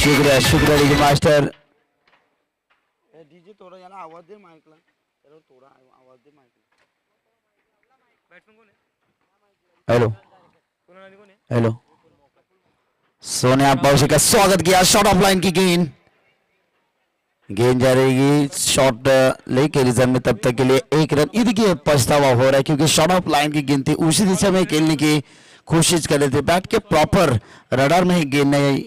शुक्रिया शुक्रिया DJ master. DJ थोड़ा याना आवाज दे माइकला, चलो थोड़ा आवाज दे माइकला। हेलो हेलो, सोनिया पाउशी का स्वागत किया। शॉट ऑफ लाइन की गेंद, गेंद जा रहेगी शॉट लेके रिजर्व में, तब तक के लिए एक रन। ये देखिए पछतावा हो रहा है क्योंकि शॉट ऑफ लाइन की गेंद थी, उसी दिशा में खेलने की कोशिश कर रहे थे, बैट के प्रॉपर रडार में ही गेंद नहीं,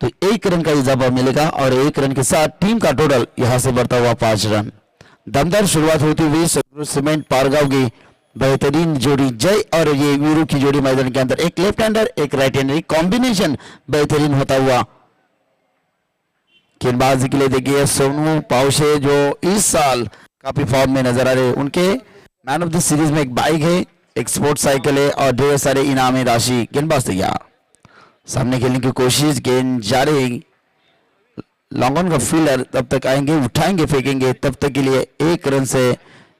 तो एक रन का इजाफा मिलेगा और एक रन के साथ टीम का टोटल यहां से बढ़ता हुआ 5 रन। दमदार शुरुआत होती हुई सीमेंट पारगांव की बेहतरीन जोड़ी जय और ये वीरू की जोड़ी मैदान के अंदर, एक लेफ्ट हैंडर एक राइट हैंडर कॉम्बिनेशन बेहतरीन होता हुआ। गेंदबाजी के लिए देखिए सोनू पाउशे जो इस साल काफी फॉर्म में नजर आ रहे हैं, उनके मैन ऑफ द सीरीज में एक बाइक है, एक स्पोर्ट्स साइकिल है और ढेर सारे इनामी राशि। गेंदबाज तैयार, सामने खेलने की कोशिश, गेंद जा रही, लॉन्ग ऑन का फील्डर तब तक आएंगे, उठाएंगे फेंकेंगे, तब तक के लिए एक रन से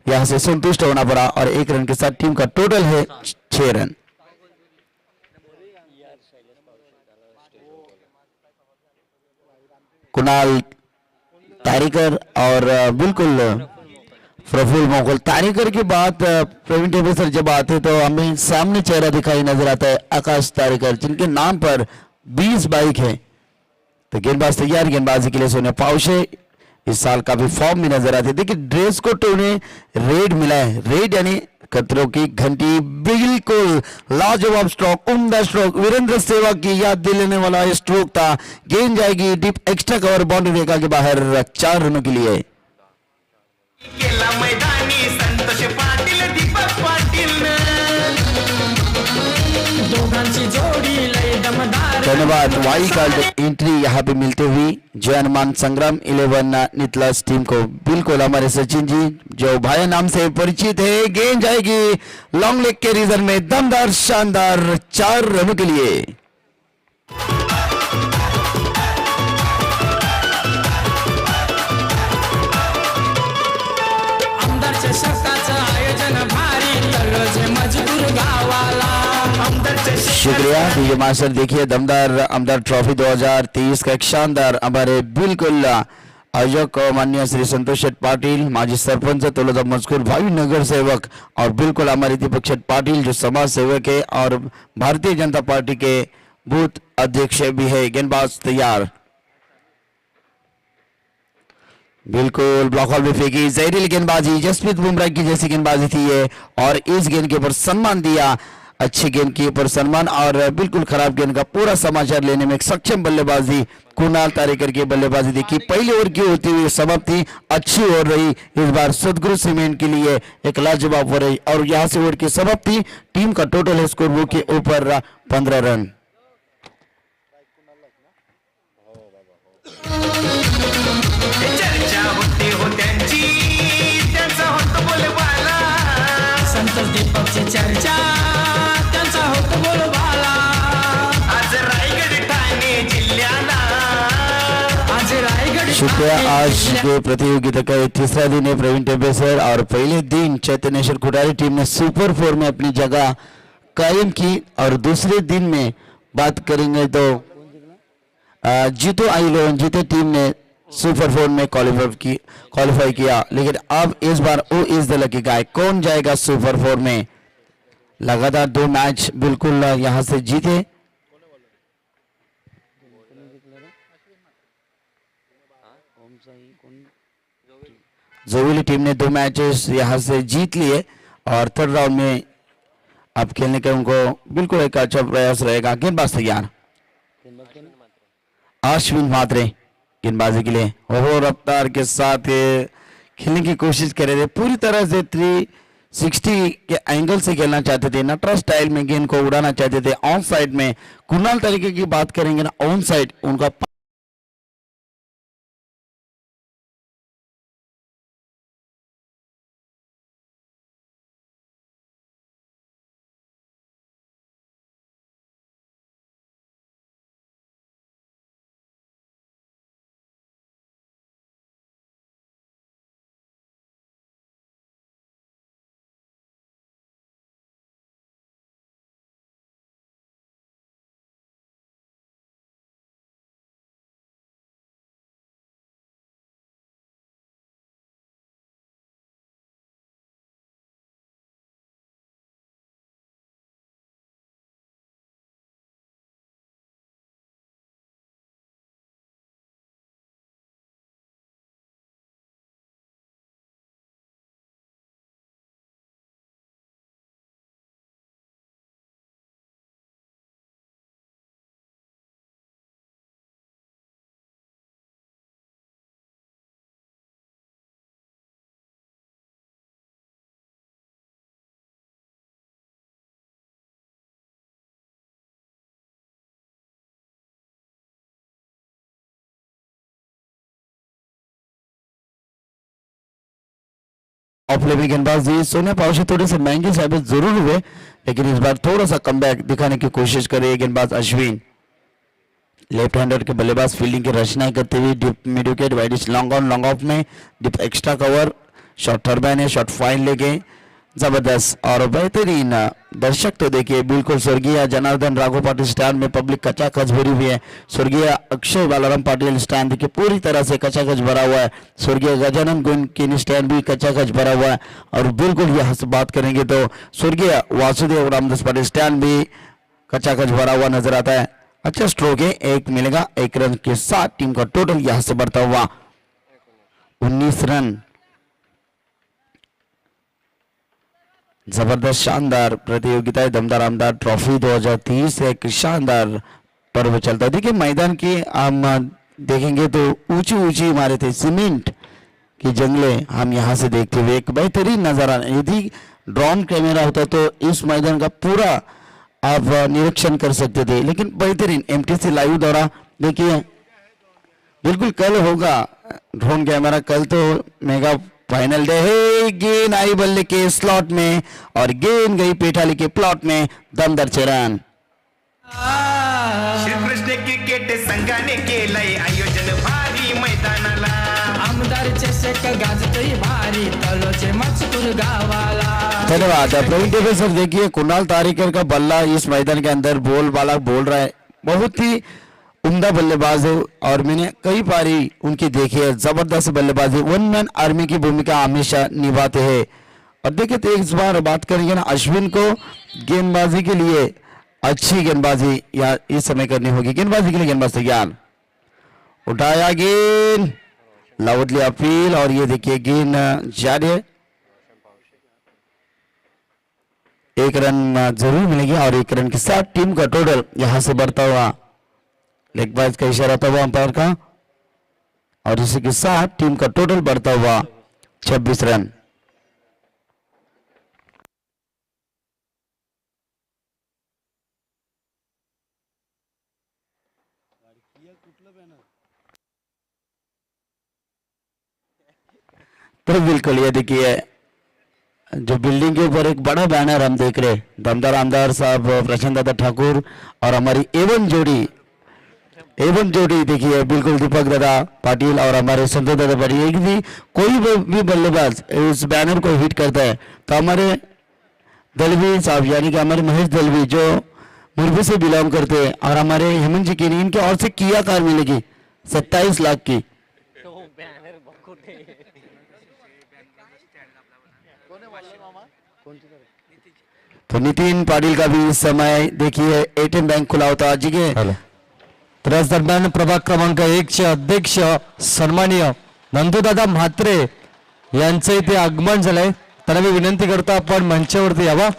यहां से संतुष्ट होना पड़ा और एक रन के साथ टीम का टोटल है 6 रन। कुणाल तारिकर और बिल्कुल प्रफुल्ल मोगल। तारिकर की बात प्रवीण टेबल सर जब आते तो हमें सामने चेहरा दिखाई नजर आता है आकाश तारिकर, जिनके नाम पर 20 बाइक है। तो गेंदबाज तैयार, गेंदबाजी के लिए सोनिया पाउशे इस साल काफी फॉर्म में नजर आते। देखिए ड्रेस को तो उन्हें रेड मिला है, रेड यानी खतरों की घंटी, बिल्कुल लाजवाब स्ट्रोक, उम्दा स्ट्रोक, वीरेंद्र सहवाग की याद दिलाने वाला स्ट्रोक था। गेंद जाएगी डीप, एक्स्ट्रा कवर, बाउंड्री रेखा के बाहर, 4 रनों के लिए। मैदानी संतोष पाटिल, दीपक पाटिल, दोघांची जोडी लय दमदार। धन्यवाद। वाइल्ड कार्ड एंट्री यहाँ पे मिलते हुई जय हनुमान संग्राम 11 नितलास टीम को, बिल्कुल हमारे सचिन जी जो भाई नाम से परिचित है। गेंद जाएगी लॉन्ग लेग के रीजन में, दमदार शानदार 4 रनों के लिए। शुक्रिया डीजे मास्टर। देखिए दमदार आमदार ट्रॉफी 2023 का एक शानदार हमारे बिल्कुल आयोजक माननीय श्री संतोष शेठ पाटिल, माजी सरपंच तोलदा मजकूर, भावी नगर सेवक और बिल्कुल हमारे दीपक शेठ पाटिल जो समाज सेवक है और भारतीय जनता पार्टी के बूथ अध्यक्ष भी है। गेंदबाज तैयार, बिल्कुल ब्लॉक हॉल में फेंकी जहरीली गेंदबाजी, जसप्रीत बुमराह की जैसी गेंदबाजी थी ये, और इस गेंद के ऊपर सम्मान दिया, अच्छी गेंद के ऊपर सम्मान और बिल्कुल खराब गेंद का पूरा समाचार लेने में एक सक्षम बल्लेबाजी कुणाल तारेकर की बल्लेबाजी देखी। पहली ओवर की होती हुई समाप्ति अच्छी हो रही, इस बार सदगुरु सीमेंट के लिए एक लाजवाब हो रही और यहां से ओवर की समाप्ति, टीम का टोटल स्कोर बुक के ऊपर 15 रन। चर्चा होती हो त्यांची, त्यांचा होतो बोलबाला, संतोष दीपकची चर्चा, त्यांचा होतो बोलबाला, आज रायगड ठाणे जिल्ह्याला, आज रायगड। शुक्रिया। आज के प्रतियोगिता का तीसरा दिन है प्रवीण टेबे सर, और पहले दिन चैतन्येश्वर कुटारी टीम ने सुपर 4 में अपनी जगह कायम की और दूसरे दिन में बात करेंगे तो जीतो आई लोन जीते टीम ने सुपर 4 में क्वालिफाई किया, लेकिन अब इस बार who is the lucky guy, कौन जाएगा सुपर 4 में। लगातार 2 मैच बिल्कुल यहां से जीते, जोविली टीम ने 2 मैचेस यहां से जीत लिए और थर्ड राउंड में अब खेलने का उनको बिल्कुल एक अच्छा प्रयास रहेगा। गेंदबाज तैयार, अश्विन मात्रे गेंदबाजी के लिए वो रफ्तार के साथ खेलने की कोशिश कर रहे थे, पूरी तरह से 360 के एंगल से खेलना चाहते थे, नटरा स्टाइल में गेंद को उड़ाना चाहते थे। ऑन साइड में कुणाल तरीके की बात करेंगे ना, ऑन साइड उनका ऑफ लेवल गेंदबाजी सोनिया पावशी थोड़े से महंगे साबित जरूर हुए, लेकिन इस बार थोड़ा सा कमबैक दिखाने की कोशिश करे गेंदबाज अश्विन। लेफ्ट हैंडर के बल्लेबाज फील्डिंग की रचना करते हुए deep mid wicket, wideish long on long off में डिप एक्स्ट्रा कवर, शॉट टर्बाइन है, शॉट फाइन लेके जबरदस्त और बेहतरीन। दर्शक तो देखिए बिल्कुल स्वर्गीय जनार्दन राघव पाटिल स्टैंड में पब्लिक कचाकच भरी हुई है। स्वर्गीय अक्षय बालाराम पाटिल स्टैंड देखिए पूरी तरह से कचाकच भरा हुआ है। स्वर्गीय गजानन गोविंद स्टैंड भी कचाकच भरा हुआ है। और बिल्कुल यहाँ से बात करेंगे तो स्वर्गीय वासुदेव रामदास पाटिल स्टैंड भी कचाकच भरा हुआ नजर आता है। अच्छा स्ट्रोक है, एक मिलेगा, 1 रन के साथ टीम का टोटल यहां से बढ़ता हुआ 19 रन। जबरदस्त शानदार प्रतियोगिता है दमदार आमदार ट्रॉफी 2030 एक शानदार पर्व चलता है। देखिए मैदान की हम देखेंगे तो ऊंची ऊंची इमारतें, सीमेंट की जंगले हम यहां से देखते हुए एक बेहतरीन नजारा। यदि ड्रोन कैमरा होता तो इस मैदान का पूरा आप निरीक्षण कर सकते थे, लेकिन बेहतरीन एमटीसी लाइव द्वारा देखिए बिल्कुल कल होगा ड्रोन कैमरा। कल तो मेगा फाइनल डे है। गेंद आई बल्ले के स्लॉट में और गेंद गई पेठाली के प्लॉट में, दमदार चरण। श्रीकृष्ण क्रिकेट संघाने केलंय आयोजन भारी मैदानाला, आमदार चषक गाजतोय भारी तलोचे मजकूर गावाला। धन्यवाद प्रवीण टेबल सर। देखिए कुणाल तारेकर का बल्ला इस मैदान के अंदर बोल बाला बोल रहा है, बहुत ही उम्दा बल्लेबाज है और मैंने कई बारी उनकी देखी है। जबरदस्त बल्लेबाजी, वन मैन आर्मी की भूमिका हमेशा निभाते हैं। और देखिए तो इस बार बात करेंगे ना अश्विन को गेंदबाजी के लिए अच्छी गेंदबाजी या इस समय करनी होगी। गेंदबाजी के लिए गेंदबाज तैयार, उठाया गेंद, लाउडली अपील और ये देखिए गेंद जारी है। 1 रन जरूर मिलेगी और 1 रन के साथ टीम का टोटल यहां से बढ़ता हुआ लेग बाज का इशारा था वो अंपायर का, और इसी के साथ टीम का टोटल बढ़ता हुआ 26 रन। तो बिल्कुल ये देखिए जो बिल्डिंग के ऊपर एक बड़ा बैनर हम देख रहे, दमदार आमदार साहब प्रशांत दादा ठाकुर और हमारी एवन जोड़ी देखिए बिल्कुल दीपक दादा पाटिल और हमारे संजय दादा पाटिल। एक भी कोई भी बल्लेबाज इस बैनर को हिट करता है तो हमारे दलवी साहब यानी कि हमारे महेश दलवी जो मुरबी से बिलोंग करते हैं और हमारे हेमंत जी की इनके और से किया कार मिलेगी 27 लाख की। तो नितिन पाटिल का भी इस समय देखिए एटीएम बैंक खुला होता जी के त्याच दरम्यान प्रभाग क्रमांक 1 चे अध्यक्ष सन्माननीय नंदूदादा म्हात्रे यांचे इथे आगमन झालंय। त्यांना मी विनंती करतो आपण मंचावरती यावा।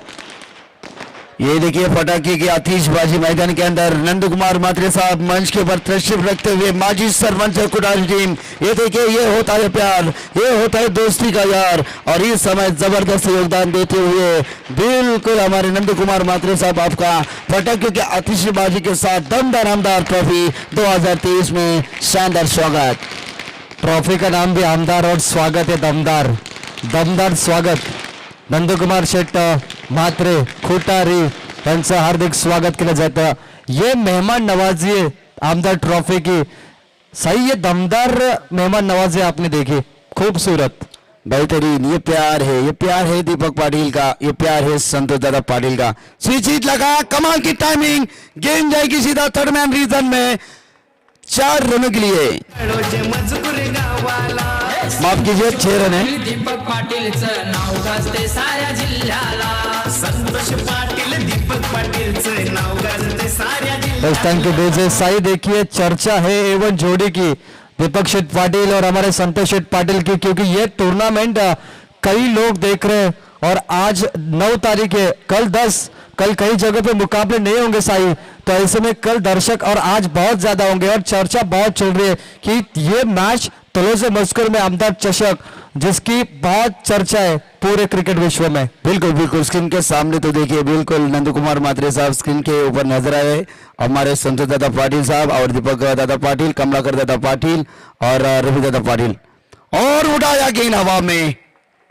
ये देखिए पटाखे की आतिशबाजी मैदान के अंदर नंदू कुमार म्हात्रे साहब मंच के ऊपर तशरीफ रखते हुए माजी सरपंच कुटारी टीम। ये देखिए ये होता है प्यार, ये होता है दोस्ती का यार। और इस समय जबरदस्त योगदान देते हुए बिल्कुल हमारे नंदू कुमार म्हात्रे साहब आपका पटाखे की आतिशबाजी के साथ दमदार आमदार ट्रॉफी 2023 में शानदार स्वागत। ट्रॉफी का नाम भी आमदार और स्वागत है दमदार, दमदार स्वागत। नंदकुमार शेट म्हात्रे खुटारी यांचं हार्दिक स्वागत केलं जातं। ये मेहमान नवाजी है आमदार ट्रॉफी की, सही ये दमदार मेहमान नवाजी आपने देखी, खूबसूरत बेहतरीन। ये प्यार है दीपक पाटिल का, ये प्यार है संतोष दादा पाटिल का। स्विच हिट लगा, कमाल की टाइमिंग, गेंद जाएगी सीधा थर्ड मैन रीजन में 4 रनों के लिए। माफ कीजिए 6 रन है। दीपक पाटीलचं नाव गाजते साऱ्या जिल्ह्याला, संतोष पाटील दीपक पाटीलचं नाव गाजते साऱ्या जिल्ह्याला। Thank you DJ Sai. देखिए चर्चा है एवन जोड़ी की, दीपक शेठ पाटिल और हमारे संतोष शेठ पाटिल की, क्योंकि ये टूर्नामेंट कई लोग देख रहे हैं और आज 9 तारीख है, कल 10, कल कई जगह पे मुकाबले नहीं होंगे साई, तो ऐसे में कल दर्शक और आज बहुत ज्यादा होंगे और चर्चा बहुत चल रही है कि ये मैच तलोजे मस्कुर में आमदार चषक जिसकी बहुत चर्चा है पूरे क्रिकेट विश्व में। बिल्कुल बिल्कुल स्क्रीन के सामने तो देखिए बिल्कुल नंदू कुमार म्हात्रे साहब स्क्रीन के ऊपर नजर आए, हमारे संतोष दादा पाटिल साहब और दीपक दादा पाटिल, कमलाकर दादा पाटिल और रवि दादा पाटिल। और उड़ाया गेंद हवा में,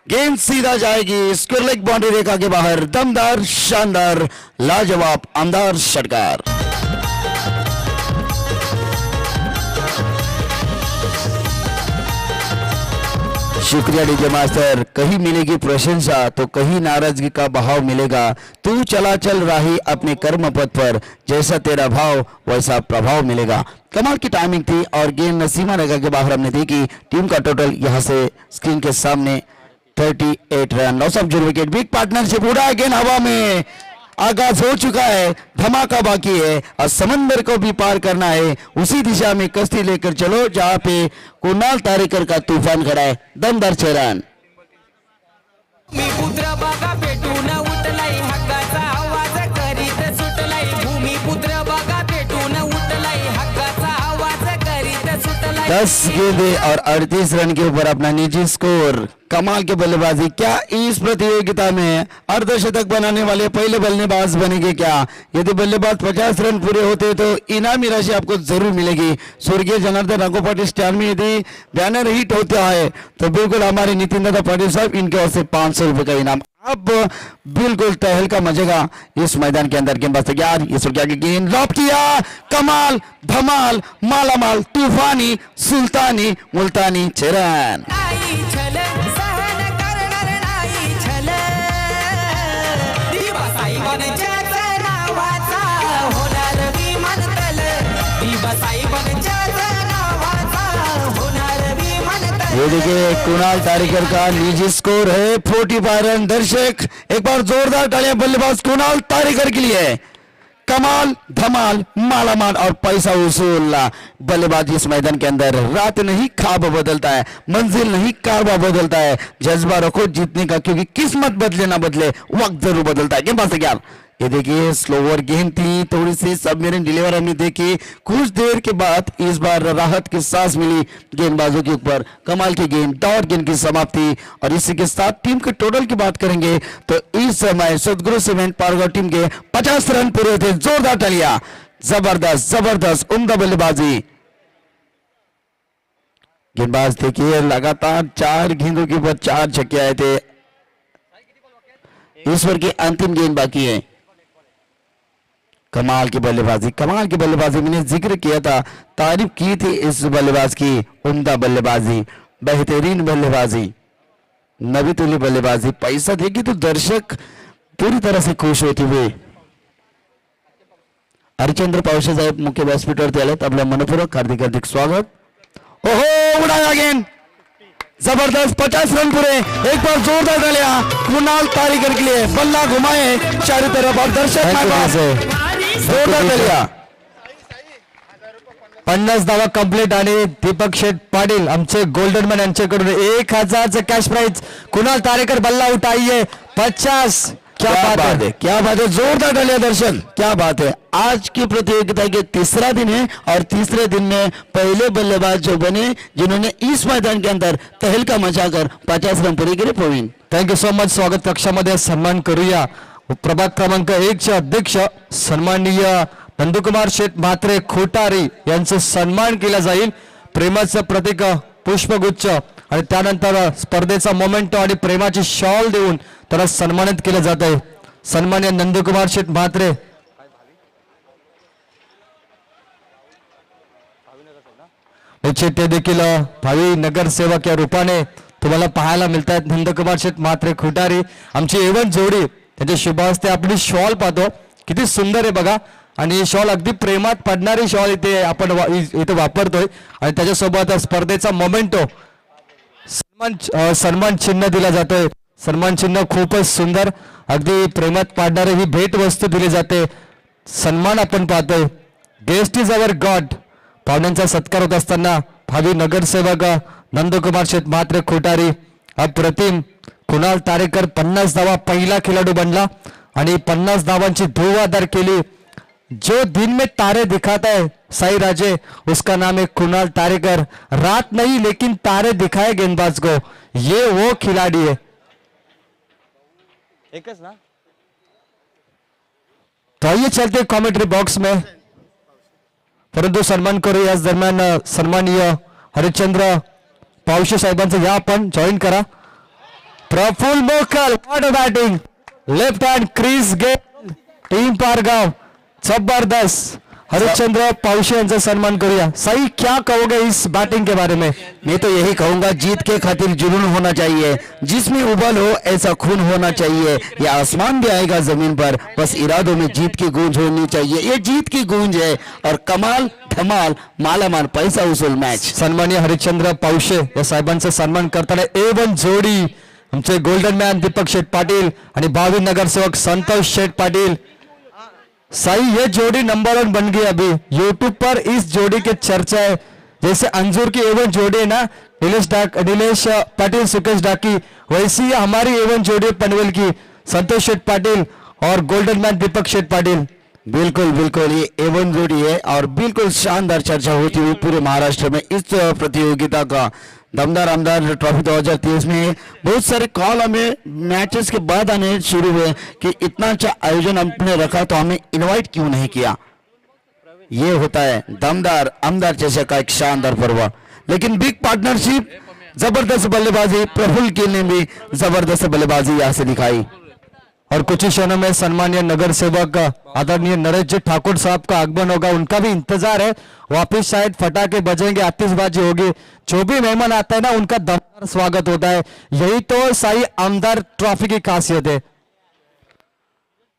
गेंद सीधा जाएगी स्क्वायर लेग बाउंड्री रेखा के बाहर। दमदार, शानदार, लाजवाब, आमदार षटकार। शुक्रिया डीजे मास्टर। कहीं मिलेगी प्रशंसा तो कहीं नाराजगी का बहाव मिलेगा। तू चला चल राही अपने कर्म पथ पर, जैसा तेरा भाव वैसा प्रभाव मिलेगा। कमाल की टाइमिंग थी और गेंद सीमा रेखा के बाहर हमने देखी। टीम का टोटल यहां से स्क्रीन के सामने 38 run. Loss of 0 wicket. Big partnership उड़ा, गेंद हवा में, आगाज हो चुका है, धमाका बाकी है और समंदर को भी पार करना है। उसी दिशा में कश्ती लेकर चलो जहां पे कुणाल तारेकर का तूफान खड़ा है। दमदार 6 रन। भूमिपुत्र बघा पेटून उठलाई, हक्काचा आवाज करीत सुटलाई। भूमिपुत्र बघा पेटून उठलाई, हक्काचा आवाज करीत सुटलाई। 10 गेंदें और 38 रन के ऊपर अपना निजी स्कोर। कमाल की बल्लेबाजी। क्या इस प्रतियोगिता में अर्धशतक बनाने वाले पहले बल्लेबाज बनेंगे क्या? यदि बल्लेबाज 50 रन पूरे होते तो इनामी राशि आपको जरूर मिलेगी। स्वर्गीय जनार्दन रघुपति स्टार में यदि बैनर हिट होता है तो बिल्कुल हमारे नितिन दादा पाटिल साहब इनके ओर से 500 रुपए का इनाम। अब बिल्कुल तहलका मचेगा इस मैदान के अंदर। गेंदबाज तैयार, ये सुरक्षा की गेंद लॉप किया। कमाल, धमाल, मालामाल, तूफानी, सुल्तानी, मुल्तानी 6 रन। नाही छल सहन करणार नाही छल, दिवसाई बनच्याच नावाचा होणार विमानतल, दिवसाई बनच्याच नावाचा होणार विमानतल। ये देखिए कुणाल तारेकर का निजी स्कोर है 45 रन। दर्शक एक बार जोरदार तालियां बल्लेबाज कुणाल तारेकर के लिए। कमाल, धमाल, मालामाल और पैसा वसूल बल्लेबाज इस मैदान के अंदर। रात नहीं ख्वाब बदलता है, मंजिल नहीं कारवा बदलता है। जज्बा रखो जीतने का, क्योंकि किस्मत बदले ना बदले वक्त जरूर बदलता है। गेंदबाज तैयार, ये देखिए स्लोवर गेंद थी, थोड़ी सी सबमरीन डिलीवर हमने देखी। कुछ देर के बाद इस बार राहत की सांस मिली गेंदबाजों के ऊपर। कमाल की गेंद, डॉट गेंद की समाप्ति। और इसी के साथ टीम के टोटल की बात करेंगे तो इस समय सदगुरु सीमेंट पारगौर टीम के 50 रन पूरे थे। जोरदार तालियां। जबरदस्त, जबरदस्त, उम्दा बल्लेबाजी। गेंदबाज देखिए लगातार 4 गेंदों के ऊपर 4 छक्के आए थे। इस ओवर की अंतिम गेंद बाकी है। कमाल की बल्लेबाजी, कमाल की बल्लेबाजी। मैंने जिक्र किया था, तारीफ की थी इस बल्लेबाज की। उम्दा बल्लेबाजी, बेहतरीन बल्लेबाजी, नबीतुल्य बल्लेबाजी। पैसा देगी तो दर्शक पूरी तरह से खुश होते हुए। हरिचंद्र पावशे साहेब मुख्य व्यासपीठावरती आलेत, आपलं मनपूर्वक हार्दिक हार्दिक स्वागत। ओहो, उडाया गेंद, जबरदस्त 50 रन पूरे। एक बार जोरदार डालिया कुणाल तारेकर के लिए। बल्ला घुमाए चारों तरफ और दर्शक जोरदार डालिया। 50 धावा कंप्लीट आणि दीपक शेठ पाटील आमचे गोल्डन मॅन यांच्याकडून 1000चं कॅश प्राइज। कुणाल तारेकर बल्ला उठाइए 50। क्या बात है, क्या बात है, जोरदार डालिया दर्शक, क्या बात है। आज की प्रतियोगिता के तीसरा दिन है और तीसरे दिन में पहले बल्लेबाज जो बने जिन्होंने इस मैदान के अंदर तहलका मचाकर 50 रन पूरे केले। Praveen, thank you so much. स्वागत कक्षामध्ये सन्मान करूया प्रभाग क्रमांक 1 चे अध्यक्ष सन्माननीय नंदकुमार शेठ म्हात्रे खोटारी यांचा सन्मान केला जाईल। प्रेमाचं प्रतीक पुष्पगुच्छ आणि त्यानंतर स्पर्धेचा मोमेंटो आणि प्रेमाची शॉल देऊन त्याला सन्मानित केले जात आहे। सन्माननीय नंदकुमार शेठ म्हात्रे ते देखील भावी नगरसेवक या रूपाने तुम्हाला पाहायला मिळत आहेत। नंदकुमार शेठ म्हात्रे खोटारी आमची एवन जोडी, त्यांच्या शुभ हस्ते आपली शॉल पाहतो, किती सुंदर आहे बघा। आणि शॉल अगदी प्रेमात पडणारी शॉल इथे आपण इथे वापरतोय आणि त्याच्यासोबत स्पर्धेचा मोमेंटो सन्मान चिन्ह दिला जातोय। सन्मान चिन्ह खूपच सुंदर, अगदी प्रेमात पाडणारी ही भेट वस्तू दिली जाते। सन्मान आपण पाहतोय। गेस्ट इज अवर गॉड पाहुण्यांचा सत्कार होत असताना भावी नगरसेवक नंदकुमार शेठ म्हात्रे खोटारी अप्रतिम। कुणाल तारेकर 50 धावा पहिला खेळाडू बनला आणि 50 धावांची धुवाधार केली। जो दिन में तारे दिखाता है साई राजे, उसका नाम है कुणाल तारेकर। रात नहीं लेकिन तारे दिखाए गेंदबाज को, ये वो खिलाड़ी है। एकच ना। तो आइए चलते कमेंट्री बॉक्स में, परंतु सन्मान करू याच दरम्यान सन्माननीय हरिश्चंद्र पावशे साहेबांचा या आपण जॉईन करा। प्रफुल्ल मोकल, what a batting, left hand crease game, team Pargaon जबरदस्त. हरिश्चंद्र पावशे यांचा सन्मान करूया. सही क्या कहोगे इस बैटिंग के बारे में? मैं तो यही कहूंगा, जीत के खातिर जुनून होना चाहिए, जिसमें उबल हो ऐसा खून होना चाहिए. ये आसमान भी आएगा जमीन पर, बस इरादों में जीत की गूंज होनी चाहिए. ये जीत की गूंज है और कमाल धमाल मालामाल पैसा उसूल मैच. सन्मान्य हरिश्चंद्र पावशे या साहेबांचा सन्मान करताना A1 जोडी आमचे गोल्डन मॅन दीपक शेठ पाटील आणि भावी नगरसेवक संतोष शेठ पाटील. सही, ये जोड़ी नंबर 1 बन गई. अभी यूट्यूब पर इस जोड़ी की चर्चा है. जैसे अंजूर की A1 जोड़ी है ना, नीलेश पाटिल सुकेश डाकी, वैसी ही हमारी A1 जोड़ी पनवेल की संतोष शेठ पाटिल और गोल्डन मैन दीपक शेठ पाटिल. बिल्कुल बिल्कुल, ये A1 जोड़ी है और बिल्कुल शानदार चर्चा होती हुई पूरे महाराष्ट्र में इस प्रतियोगिता का. दमदार आमदार ट्रॉफी 2023 में बहुत सारे कॉल हमें मैचेस के बाद आने शुरू हुए कि इतना अच्छा आयोजन हमने रखा तो हमें इनवाइट क्यों नहीं किया. ये होता है दमदार आमदार चर्चा का एक शानदार पर्व. लेकिन बिग पार्टनरशिप, जबरदस्त बल्लेबाजी, प्रफुल्ल गिल ने भी जबरदस्त बल्लेबाजी यहाँ से दिखाई. और कुछ ही क्षणों में सम्मानीय नगर सेवक आदरणीय नरेश जी ठाकुर साहब का आगमन होगा. उनका भी इंतजार है. वापिस शायद फटाके बजेंगे, आतिशबाजी होगी. जो भी मेहमान आता है ना, उनका दमदार स्वागत होता है. यही तो साई आमदार ट्रॉफी की खासियत है.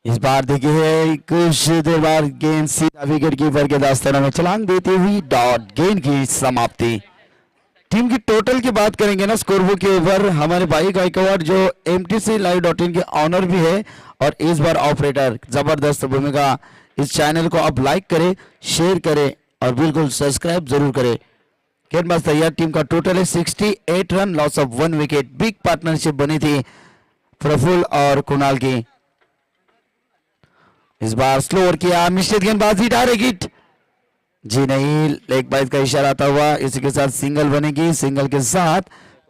इस बार देखिए कुछ देर बाद गेंद सीधा विकेट कीपर के दास्तानों में छलांग देती हुई डॉट गेंद की समाप्ति. टीम की टोटल की बात करेंगे ना, स्कोर बुक के ऊपर हमारे भाई गायकवाड़ जो MTCLive.in के ऑनर भी है और इस बार ऑपरेटर. जबरदस्त भूमिका. इस चैनल को आप लाइक करें, शेयर करें और बिल्कुल सब्सक्राइब जरूर करें. गेंदबाज तैयार. टीम का टोटल है 68 run, loss of 1 wicket. Big partnership बनी थी प्रफुल्ल और कुणाल की. इस बार स्लो ओवर किया, मिश्रित गेंदबाजी, डायरेक्ट हिट. जी नहीं, लेग बाइज का इशारा आता हुआ. इसी के साथ सिंगल बनेगी. सिंगल के साथ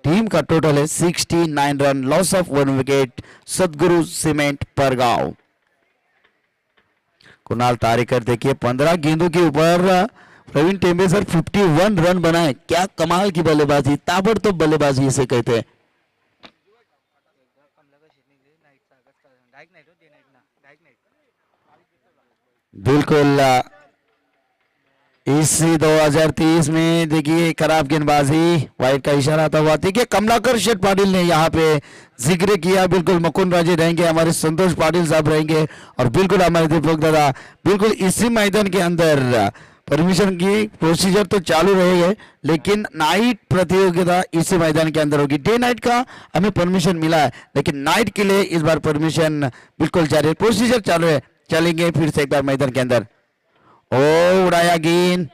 टीम का टोटल है 69 रन, लॉस ऑफ 1 विकेट. सदगुरु सीमेंट परगांव. कुणाल तारेकर देखिए 15 गेंदों के ऊपर प्रवीण टेम्बे सर 51 रन बनाए. क्या कमाल की बल्लेबाजी, ताबड़तोड़ बल्लेबाजी इसे कहते हैं. बिल्कुल इस 2023 में देखिए खराब गेंदबाजी, वाइट का इशारा आता हुआ. देखिए कमलाकर शेठ पाटिल ने यहाँ पे जिक्र किया. बिल्कुल मुकुंद राजे रहेंगे, हमारे संतोष पाटिल साहब रहेंगे और बिल्कुल हमारे दीपक दादा. बिल्कुल इसी मैदान के अंदर परमिशन की प्रोसीजर तो चालू रहेगा, लेकिन नाइट प्रतियोगिता इसी मैदान के अंदर होगी. डे नाइट का हमें परमिशन मिला है, लेकिन नाइट के लिए इस बार परमिशन बिल्कुल जारी है. प्रोसीजर चालू है. चलेंगे फिर से एक बार मैदान के अंदर. ओ उड़ाया गेंद,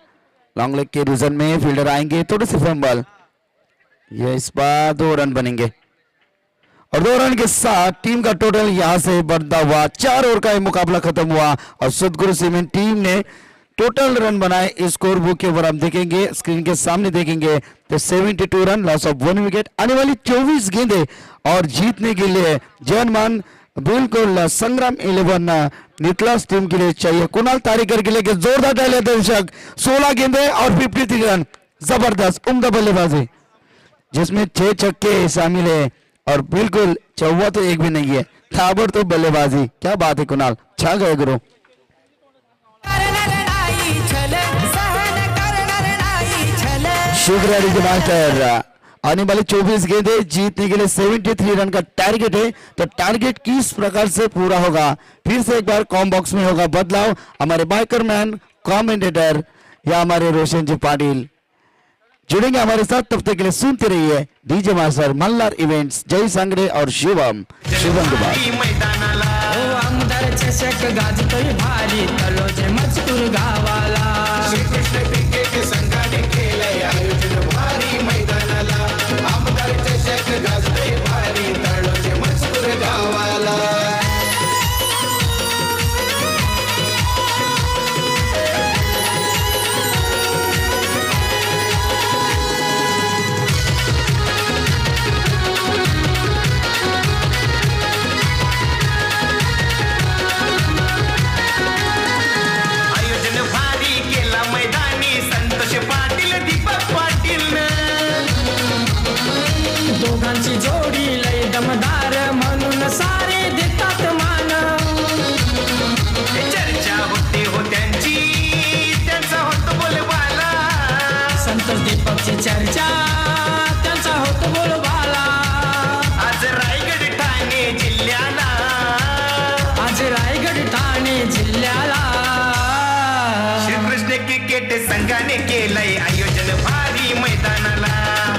लॉन्ग लेग के रीजन में फील्डर आएंगे, थोड़े से फंबल. ये इस बार 2 रन बनेंगे और 2 रन के साथ टीम का टोटल यहां से बढ़ता हुआ 4 ओवर का मुकाबला खत्म हुआ और सदगुरु सीमेंट टीम ने टोटल रन बनाए. स्कोर बुक के ऊपर हम देखेंगे, स्क्रीन के सामने देखेंगे तो 72 रन, लॉस ऑफ 1 विकेट. आने वाली 24 गेंदें और जीतने के लिए जनमान बिल्कुल संग्राम 11 निकलास टीम के लिए चाहिए. कुणाल तारेकर के लिए जोरदार डाले दर्शक. 16 गेंदें और 53 रन. जबरदस्त उम्दा बल्लेबाजी, जिसमें 6 छक्के शामिल है और बिल्कुल चौवा तो एक भी नहीं है. ताबड़तोड़ बल्लेबाजी, क्या बात है कुणाल, छा गए गुरु. शुक्रिया डीजे मास्टर. आने वाली 24 गेंदें जीतने के लिए 73 रन का टारगेट है. तो टारगेट किस प्रकार से पूरा होगा, फिर से एक बार कॉम बॉक्स में होगा बदलाव. हमारे बाइकर मैन कमेंटेटर या हमारे रोशन जी पाटिल जुड़ेंगे हमारे साथ. तब तक के लिए सुनते रहिए डीजे मास्टर, मल्हार इवेंट्स, जय सांगरे और शिवम कुमार. मैदानाला आमदार चषक गाजतोय भारी, तलोचे मजकूर गावाला. श्रीकृष्ण क्रिकेट संघाने केलंय आयोजन भारी मैदानाला. आमदार चषक गाजतोय भारी, तलोचे मजकूर गावाला. संघाने केलंय आयोजन भारी मैदानाला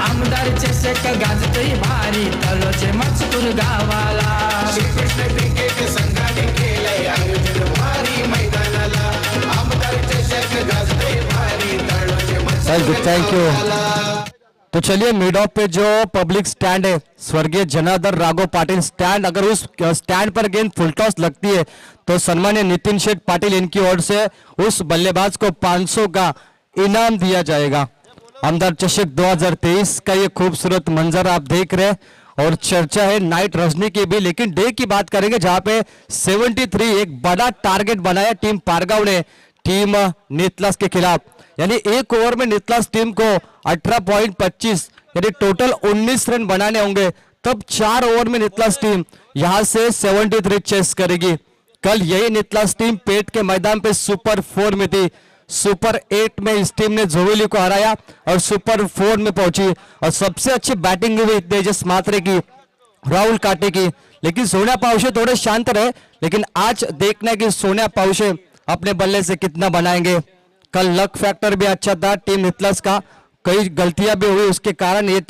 आमदार चषक गाजतोय भारी तलोचे मजकूर गावाला श्रीकृष्ण क्रिकेट संघाने केलंय आयोजन भारी मैदानाला आमदार चषक गाजतोय भारी तळोचे थैंक यू। तो चलिए मिड ऑफ पे जो पब्लिक स्टैंड है स्वर्गीय जनार्दन राघव पाटिल स्टैंड, अगर उस स्टैंड पर गेंद फुल टॉस लगती है तो सम्मान्य नितिन शेठ पाटिल इनकी ओर से उस बल्लेबाज को 500 का इनाम दिया जाएगा। आमदार चषक 2023 का ये खूबसूरत मंजर आप देख रहे हैं और चर्चा है नाइट रजनी की भी, लेकिन डे की बात करेंगे जहां पे 73 एक बड़ा टारगेट बनाया टीम पारगांव ने टीम नितलास के खिलाफ, यानी एक ओवर में नितलास टीम को 18.25 यानी टोटल 19 रन बनाने होंगे, तब 4 ओवर में नितलास टीम यहां से 73 चेस करेगी। कल यही नितलास टीम पेट के मैदान पे सुपर 4 में थी, सुपर 8 में इस टीम ने जोवेली को हराया और सुपर 4 में पहुंची और सबसे अच्छी बैटिंग हुई तेजस मात्रे की, राहुल काटे की, लेकिन सोनिया पावशे थोड़े शांत रहे। लेकिन आज देखना है कि सोनिया पावशे अपने बल्ले से कितना बनाएंगे। कल लक फैक्टर भी अच्छा था टीम नितलास का, कई गलतियां भी हुई उसके कारण ये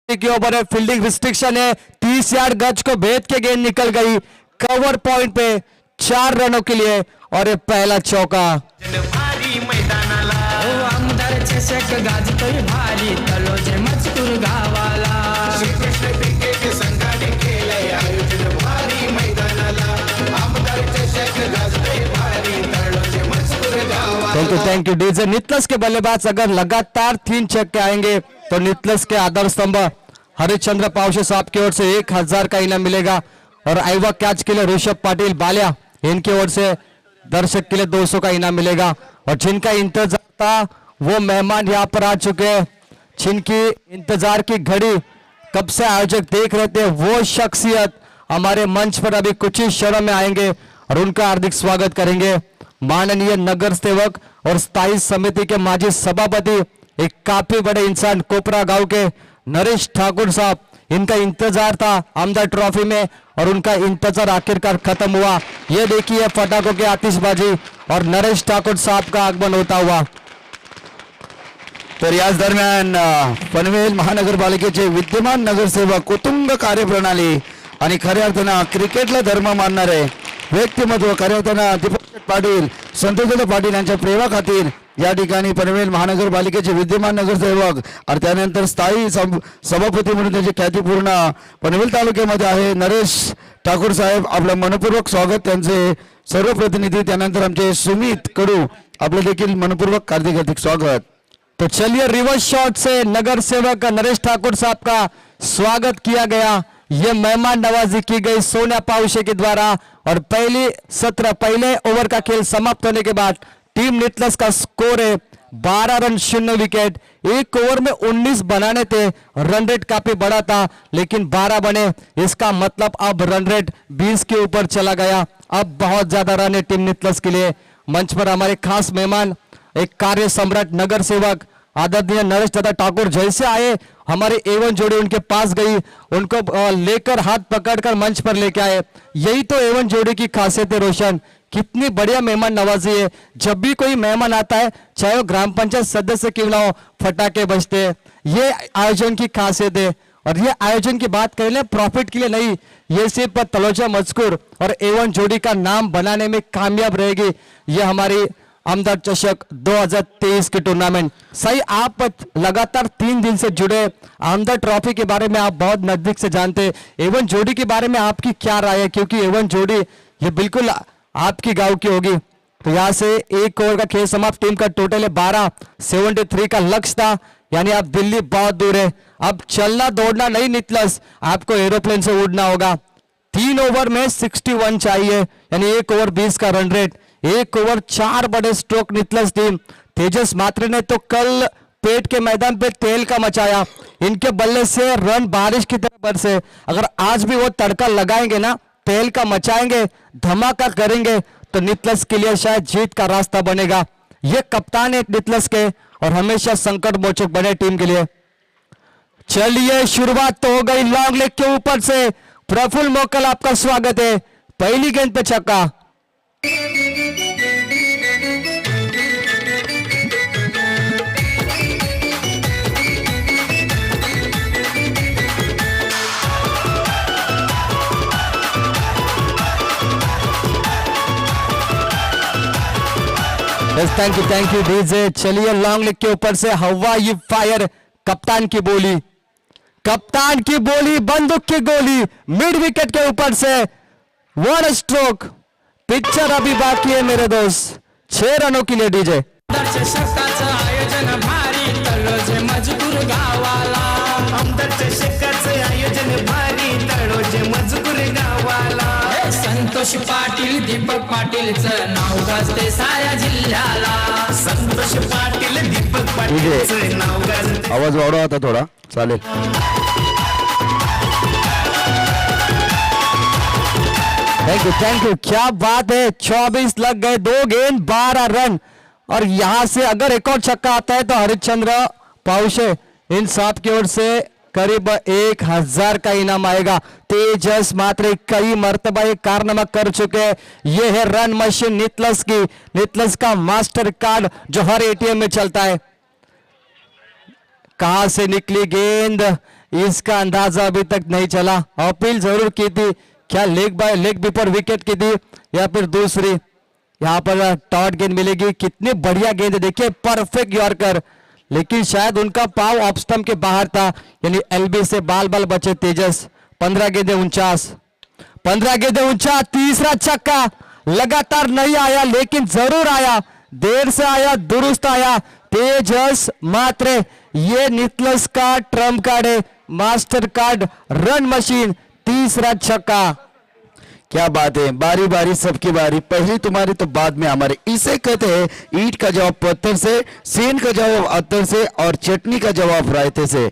के ऊपर है, फील्डिंग रिस्ट्रिक्शन है, 30 यार्ड गज को भेद के गेंद निकल गई कवर पॉइंट पे 4 रनों के लिए और ये पहला चौका। भारी मैदानाला ओ आमदार चषक गाजतोय भारी तलोचे मजकूर गावाला श्रीकृष्ण क्रिकेट संघाने केलंय आयोजन भारी मैदानाला आमदार चषक गाजतोय भारी तळोचे मजकूर गावाला थैंक यू डीजे। नितलस के बल्लेबाज अगर लगातार 3 छक्के आएंगे तो नितलस के आधार स्तंभ हरिश्चंद्र पावशे साहब की ओर से 1000 का इनाम मिलेगा और आईवा कैच के लिए ऋषभ पाटिल बालिया इनकी ओर से दर्शक के लिए 200 का इनाम मिलेगा। और जिनका इंतजार था वो मेहमान यहाँ पर आ चुके हैं, जिनकी इंतजार की घड़ी कब से आयोजक देख रहे थे, वो शख्सियत हमारे मंच पर अभी कुछ ही क्षणों में आएंगे और उनका हार्दिक स्वागत करेंगे। माननीय नगर सेवक और स्थायी समिति के माजी सभापति, एक काफी बड़े इंसान, कोपरा गांव के नरेश ठाकुर साहब, इनका इंतजार था आमदार ट्रॉफी में और उनका इंतजार आखिरकार खत्म हुआ। ये देखिए फटाकों की आतिशबाजी और नरेश ठाकुर साहब का आगमन होता हुआ। तर याच दरम्यान पनवेल महानगरपालिकेचे विद्यमान नगरसेवक, उत्तुंग कार्यप्रणाली आणि खऱ्या अर्थानं क्रिकेटला धर्म मानणारे व्यक्तिमत्व, खऱ्या अर्थानं दीपक पाटील संतोषदादा पाटील यांच्या प्रेमा खातीर या ठिकाणी पनवेल महानगरपालिकेचे विद्यमान नगरसेवक आणि त्यानंतर स्थायी सभापती म्हणून त्यांची ख्यातीपूर्ण पनवेल तालुक्यामध्ये आहे नरेश ठाकूर साहेब, आपलं मनपूर्वक स्वागत. त्यांचे सर्व प्रतिनिधी त्यानंतर आमचे सुमित कडू, आपलं देखील मनपूर्वक हार्दिक स्वागत. तो चलिए रिवर्स शॉट से नगर सेवक नरेश ठाकुर साहब का स्वागत किया गया. ये मेहमान नवाजी की गई सोनिया पाउशे के द्वारा और पहले ओवर का खेल समाप्त होने के बाद टीम नितलस का स्कोर है 12 रन 0 विकेट. एक ओवर में 19 बनाने थे, रन रेट काफी बड़ा था लेकिन 12 बने. इसका मतलब अब रन रेट 20 के ऊपर चला गया. अब बहुत ज्यादा रन है टीम नितलस के लिए. मंच पर हमारे खास मेहमान एक कार्य सम्राट नगर सेवक आदरणीय नरेश दादा ठाकुर जैसे आए हमारे एवन जोड़ी उनके पास गई, उनको लेकर हाथ पकड़कर मंच पर लेके आए. यही तो एवन जोड़ी की खासियत है रोशन. कितनी बढ़िया मेहमान नवाजी है. जब भी कोई मेहमान आता है चाहे वो ग्राम पंचायत सदस्य क्यों ना हो, फटाके बजते हैं. ये आयोजन की खासियत है. और ये आयोजन की बात करें प्रॉफिट के लिए नहीं, ये सिर्फ तलोजा मजकूर और एवन जोड़ी का नाम बनाने में कामयाब रहेगी. ये हमारी आमदार चषक 2023 की टूर्नामेंट. सही, आप लगातार 3 दिन से जुड़े, आमदार ट्रॉफी के बारे में आप बहुत नजदीक से जानते हैं. एवन जोड़ी के बारे में आपकी क्या राय है, क्योंकि एवन जोड़ी ये बिल्कुल आपकी गांव की होगी. तो यहाँ से एक ओवर का खेल समाप्त. टीम का टोटल है 12. 73 का लक्ष्य था, यानी आप दिल्ली बहुत दूर है. अब चलना दौड़ना नहीं नितलस, आपको एरोप्लेन से उड़ना होगा. 3 ओवर में 61 चाहिए, यानी 1 ओवर 20 का रन रेट. 1 ओवर 4 बड़े स्ट्रोक नितलस टीम. तेजस मात्रे ने तो कल पेट के मैदान पे तेल का मचाया. इनके बल्ले से रन बारिश की तरह बरसे. अगर आज भी वो तड़का लगाएंगे ना, तेल का मचाएंगे, धमाका करेंगे, तो नितलस के लिए शायद जीत का रास्ता बनेगा. ये कप्तान है नितलस के और हमेशा संकट मोचक बने टीम के लिए. चलिए शुरुआत तो हो गई. लॉन्ग लेग के ऊपर से प्रफुल्ल मोकल, आपका स्वागत है. पहली गेंद पे छक्का. Thank you DJ. चलिए लॉन्ग लेग के ऊपर से हवा यू फायर. कप्तान की बोली, कप्तान की बोली, बंदूक की गोली, मिड विकेट के ऊपर से 1 स्ट्रोक. पिक्चर अभी बाकी है मेरे दोस्त. 6 रनों के लिए डीजे. चषकाचं आयोजन भारी तळोजे मजकूर गावाला. आमदार चषकाचं आयोजन भारी तळोजे मजकूर गावाला. संतोष पाटील दीपक पाटीलचं नाव गाजते साऱ्या जिल्ह्याला. संतोष पाटील दीपक पाटीलचं नाव गाजते. आवाज वाढवा आता थोडा, चालेल. Thank you. क्या बात है. 24 लग गए, 2 गेंद 12 रन. और यहां से अगर एक और छक्का आता है तो हरिश्चंद्र पाउशे इन साहब की ओर से करीब 1000 का इनाम आएगा. तेजस मात्र कई मर्तबा ये कारनामा कर चुके हैं. ये है रन मशीन नितलस की, नितलस का मास्टर कार्ड जो हर एटीएम में चलता है. कहां से निकली गेंद, इसका अंदाजा अभी तक नहीं चला. अपील जरूर की थी, क्या लेग बी पर विकेट की थी या फिर दूसरी. यहाँ पर टॉट गेंद मिलेगी. कितनी बढ़िया गेंद, देखिए परफेक्ट यॉर्कर, लेकिन शायद उनका पाव ऑफ स्टंप के बाहर था, यानी एलबी से बाल बचे तेजस. 15 गेंदें 49, 15 गेंदें 49. तीसरा छक्का लगातार नहीं आया लेकिन जरूर आया, देर से आया, दुरुस्त आया. तेजस मात्रे, ये नितलस का ट्रम्प कार्ड है, मास्टर कार्ड, रन मशीन. तीसरा छक्का. क्या बात है. बारी बारी सबकी बारी, पहली तुम्हारी तो बाद में हमारे. इसे कहते हैं ईंट का जवाब पत्थर से, सेन का जवाब अत्तर से और चटनी का जवाब रायते से.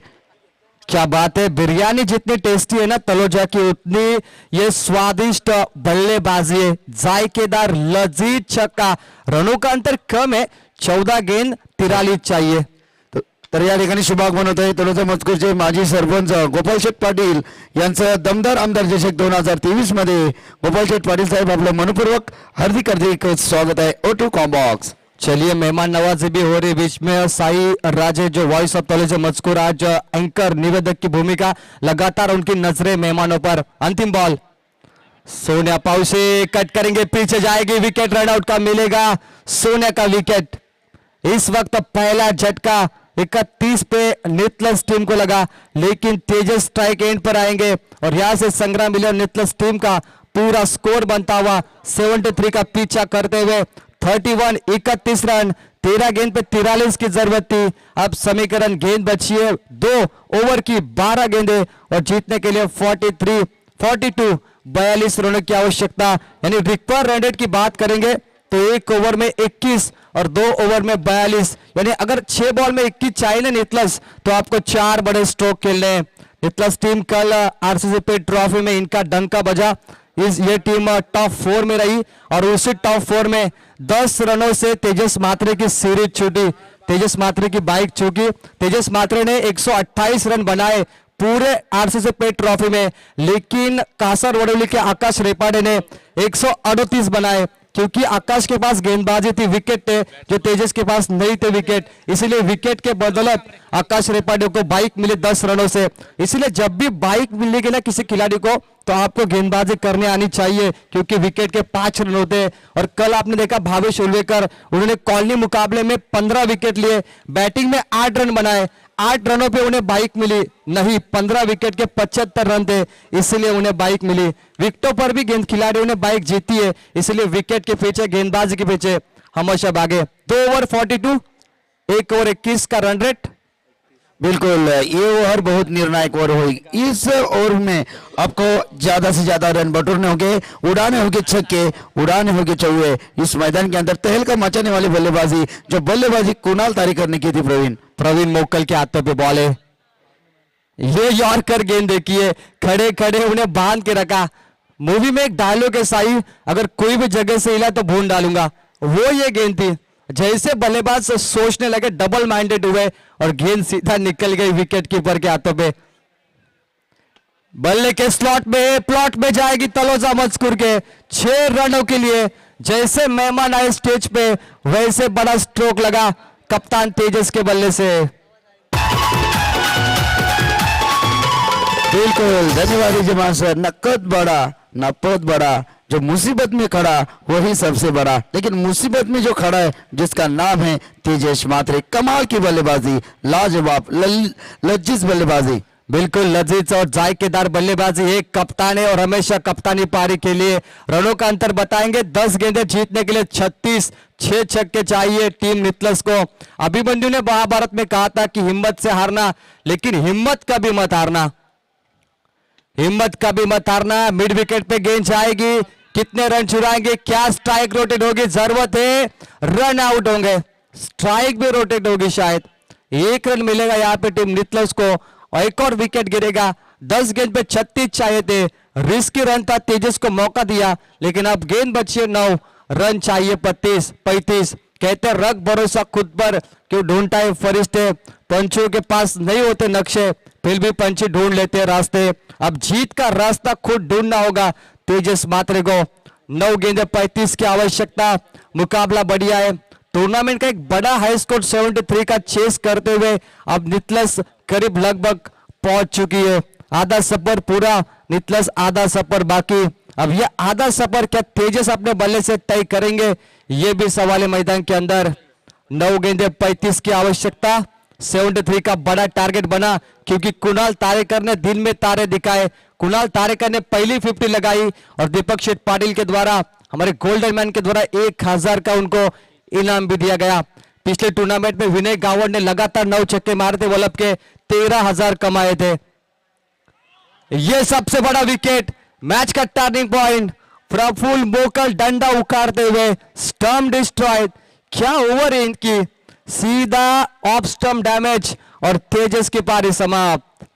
क्या बात है. बिरयानी जितनी टेस्टी है ना तलोजा की, उतनी ये स्वादिष्ट बल्लेबाजी है. जायकेदार लजीज छक्का. रनों का अंतर कम है, 14 गेंद 43 चाहिए. तर या ठिकाणी शुभागमन होत आहे तलोजा मजकूरचे माजी सरपंच गोपाल शेठ पाटील यांचं दमदार आमदार चषक 2023 मध्ये. गोपाल शेठ पाटील साहेब, आपलं मनपूर्वक हार्दिक स्वागत है. O2 combox. चलिए मेहमान नवाजी भी हो रही. बीच में साई राजे जो वॉइस ऑफ तलोजा मजकूर, आज एंकर निवेदक की भूमिका, लगातार उनकी नजरें मेहमानों पर. अंतिम बॉल. सोनिया पाउसे कट करेंगे, पीछे जाएगी, विकेट रन आउट का मिलेगा, सोनिया का विकेट। इस वक्त पहला झटका 31 पे नितलस टीम को लगा, लेकिन तेजस स्ट्राइक एंड पर आएंगे और यहां से संग्राम मिले नितलस टीम का पूरा स्कोर बनता हुआ 73 का पीछा करते हुए 31 रन, 13 गेंद पे 43 की जरूरत थी। अब समीकरण गेंद बची है 2 ओवर की 12 गेंदें और जीतने के लिए 42 रनों की आवश्यकता, यानी रिक्वायर्ड रन रेट की बात करेंगे तो 1 ओवर में 21 और 2 ओवर में 42, यानी अगर 6 बॉल में 21 चाहिए ना नितलस, तो आपको 4 बड़े स्ट्रोक खेलने हैं। नितलस टीम कल आरसीसी पेट ट्रॉफी में इनका डंका बजा, ये टीम टॉप 4 में रही और उसी टॉप 4 में 10 रनों से तेजस मात्रे की सीरीज छूटी, तेजस मात्रे की बाइक चूकी। तेजस मात्रे ने 128 रन बनाए पूरे आरसीसी पेट ट्रॉफी में, लेकिन कासरवडोली के आकाश रेपाडे ने 138 बनाए, क्योंकि आकाश के पास गेंदबाजी थी, विकेट थे, जो तेजस के पास नहीं थे विकेट, इसीलिए विकेट के बदौलत आकाश रेपाडे को बाइक मिली 10 रनों से। इसलिए जब भी बाइक मिलेगी ना किसी खिलाड़ी को, तो आपको गेंदबाजी करने आनी चाहिए, क्योंकि विकेट के 5 रन होते हैं। और कल आपने देखा भावेश उल्वेकर, उन्होंने कॉलोनी मुकाबले में 15 विकेट लिए, बैटिंग में 8 रन बनाए, 8 रनों पे उन्हें बाइक मिली नहीं, 15 विकेट के 75 रन थे, इसलिए उन्हें बाइक मिली। विकेटों पर भी गेंद खिलाड़ियों ने बाइक जीती है, इसलिए विकेट के पीछे, गेंदबाजी के पीछे हमेशा भागे। 2 ओवर 42, 1 ओवर 21 का रन रेट। बिल्कुल, ये ओवर बहुत निर्णायक ओवर होगी। इस ओवर में आपको ज्यादा से ज्यादा रन बटोरने होंगे, उड़ाने होंगे छक्के, उड़ाने होंगे चौके। इस मैदान के अंदर तहलका मचाने वाली बल्लेबाजी, जो बल्लेबाजी कुणाल तारेकर ने की थी। प्रवीण मोकल के हाथों पे बॉल है, ये यॉर्कर गेंद देखिए, खड़े खड़े उन्हें बांध के रखा। मूवी में एक डायलॉग है साई, अगर कोई भी जगह से हिला तो भून डालूंगा, वो ये गेंद थी। जैसे बल्लेबाज सोचने लगे, डबल माइंडेड हुए और गेंद सीधा निकल गई विकेट कीपर के हाथों पे। बल्ले के स्लॉट में, प्लॉट में जाएगी तलोजा मजकूर के 6 रनों के लिए। जैसे मेहमान आए स्टेज पे, वैसे बड़ा स्ट्रोक लगा कप्तान तेजस के बल्ले से। बिल्कुल, धन्यवाद जमान सर। नकद बड़ा, नपद बड़ा, जो मुसीबत में खड़ा वही सबसे बड़ा, लेकिन मुसीबत में जो खड़ा है जिसका नाम है तेजस मात्रे। कमाल की बल्लेबाजी, लाजवाब, लज्जिज बल्लेबाजी। बिल्कुल लजीज और जायकेदार बल्लेबाजी, एक कप्तान है और हमेशा कप्तानी पारी के लिए रनों का अंतर बताएंगे। 10 गेंदें जीतने के लिए 36, 6 छक्के चाहिए टीम नितलस को। अभिमन्यु ने महाभारत में कहा था कि हिम्मत से हारना, लेकिन हिम्मत कभी मत हारना, हिम्मत कभी मत हारना। मिड विकेट पे गेंद जाएगी, कितने रन चुराएंगे, क्या स्ट्राइक रोटेट होगी, जरूरत है रन आउट होंगे, स्ट्राइक भी रोटेट होगी, शायद 1 रन मिलेगा यहाँ पे टीम नितलस को और एक और विकेट गिरेगा। 10 गेंद पे 36 चाहिए थे, रिस्की रन था, तेजस को मौका दिया, लेकिन अब गेंद बची है 9 रन चाहिए 35। कहते रख भरोसा खुद पर, क्यों ढूंढता है फरिश्ते, पंचों के पास नहीं होते नक्शे, फिर भी पंछी ढूंढ लेते हैं रास्ते। अब जीत का रास्ता खुद ढूंढना होगा तेजस मात्रे को। 9 गेंदें 35 की आवश्यकता, मुकाबला बढ़िया है। टूर्नामेंट का एक बड़ा हाई स्कोर 73 का चेस करते हुए अब नितलस करीब लगभग पहुंच चुकी है। आधा सफर पूरा, नितलस आधा सफर बाकी। अब ये आधा सफर क्या तेजस अपने बल्ले से तय करेंगे, ये भी सवाल है मैदान के अंदर। 9 गेंदें 35 की आवश्यकता, 73 का बड़ा टारगेट बना, क्योंकि कुणाल तारेकर ने दिन में तारे दिखाए। कुणाल तारेकर ने पहली 50 लगाई और दीपक शेठ पाटिल के द्वारा, हमारे गोल्डन मैन के द्वारा 1000 का उनको इनाम भी दिया गया। पिछले टूर्नामेंट में विनय गावड़ ने लगातार 9 छक्के मारे थे, वल्लभ के 13,000 कमाए थे। यह सबसे बड़ा विकेट, मैच का टर्निंग पॉइंट। प्रफुल्ल मोकल डंडा उखाड़ते हुए, स्टंप डिस्ट्रॉयड। क्या ओवर है इनकी, सीधा ऑफ स्टंप डैमेज और तेजस की पारी समाप्त।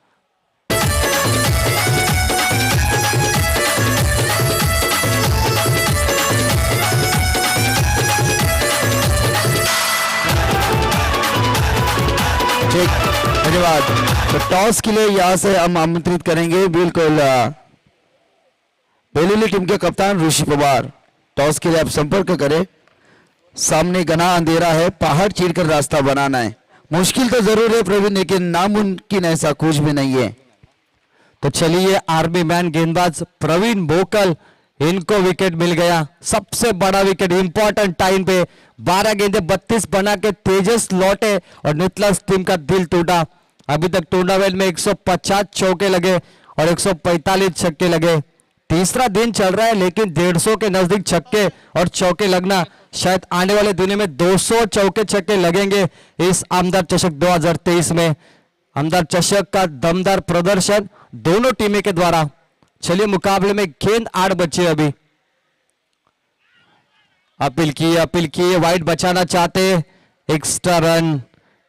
ठीक, धन्यवाद। तो टॉस के लिए यहाँ से हम आमंत्रित करेंगे बिल्कुल बेलुली टीम के कप्तान ऋषि पवार। टॉस के लिए आप संपर्क करें। सामने घना अंधेरा है, पहाड़ चीरकर रास्ता बनाना है। मुश्किल तो जरूर है प्रवीण, लेकिन नामुमकिन ऐसा कुछ भी नहीं है। तो चलिए आर्मी मैन गेंदबाज प्रवीण मोकल इनको विकेट मिल गया, सबसे बड़ा विकेट इंपॉर्टेंट टाइम पे। 12 गेंदे 32 बना के तेजस लौटे और निकलस टीम का दिल टूटा। अभी तक टूर्नामेंट में 150 चौके लगे और 145 छक्के लगे। तीसरा दिन चल रहा है लेकिन 150 के नजदीक छक्के और चौके लगना, शायद आने वाले दिनों में 200 चौके छक्के लगेंगे इस आमदार चषक 2023 में। आमदार चषक का दमदार प्रदर्शन दोनों टीमें के द्वारा। चलिए मुकाबले में गेंद 8 बचे। अभी अपील की वाइड बचाना चाहते, एक्स्ट्रा रन,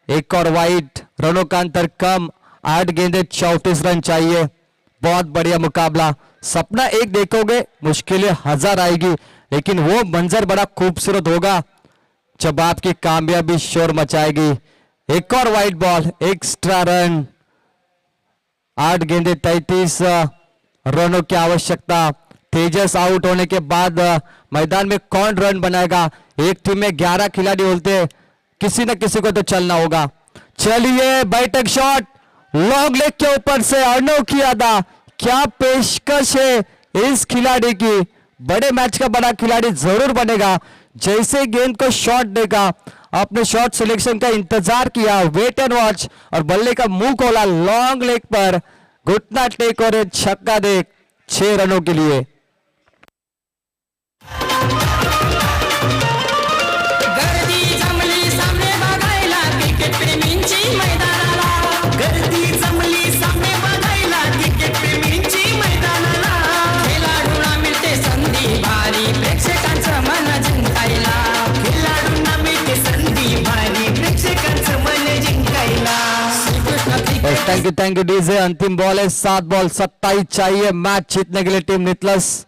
एक और वाइड, रनों का अंतर कम, 8 गेंदे 34 रन चाहिए। बहुत बढ़िया मुकाबला। सपना एक देखोगे मुश्किलें 1000 आएगी, लेकिन वो मंजर बड़ा खूबसूरत होगा जब आपकी कामयाबी शोर मचाएगी। एक और वाइड बॉल, एक्स्ट्रा रन, 8 गेंदे 33 रनों की आवश्यकता। तेजस आउट होने के बाद मैदान में कौन रन बनाएगा? एक टीम में 11 खिलाड़ी होते, किसी न किसी को तो चलना होगा। चलिए बैठक शॉट, लॉन्ग लेग के ऊपर से अनोखी अदा, क्या पेशकश है इस खिलाड़ी की। बड़े मैच का बड़ा खिलाड़ी जरूर बनेगा। जैसे गेंद को शॉट देगा, अपने शॉट सिलेक्शन का इंतजार किया, वेट एंड वॉच, और बल्ले का मुंह खोला, लॉन्ग लेग पर घुटना टेक और एक छक्का दे 6 रनों के लिए। गर्दी जमली सामने बघायला क्रिकेट प्रेमींची मैदानाला, गर्दी जमली सामने बघायला क्रिकेट प्रेमींची मैदानाला, खेळाडूंना मिळते संधी भारी प्रेक्षकांचं मन जिंकायला, खेळाडूंना मिळते संधी भारी प्रेक्षकांचं मन जिंकायला। Shrikrishna thank you DJ. अंतिम बॉल है, 7 बॉल 27 चाहिए मैच जीतने के लिए टीम निकलस।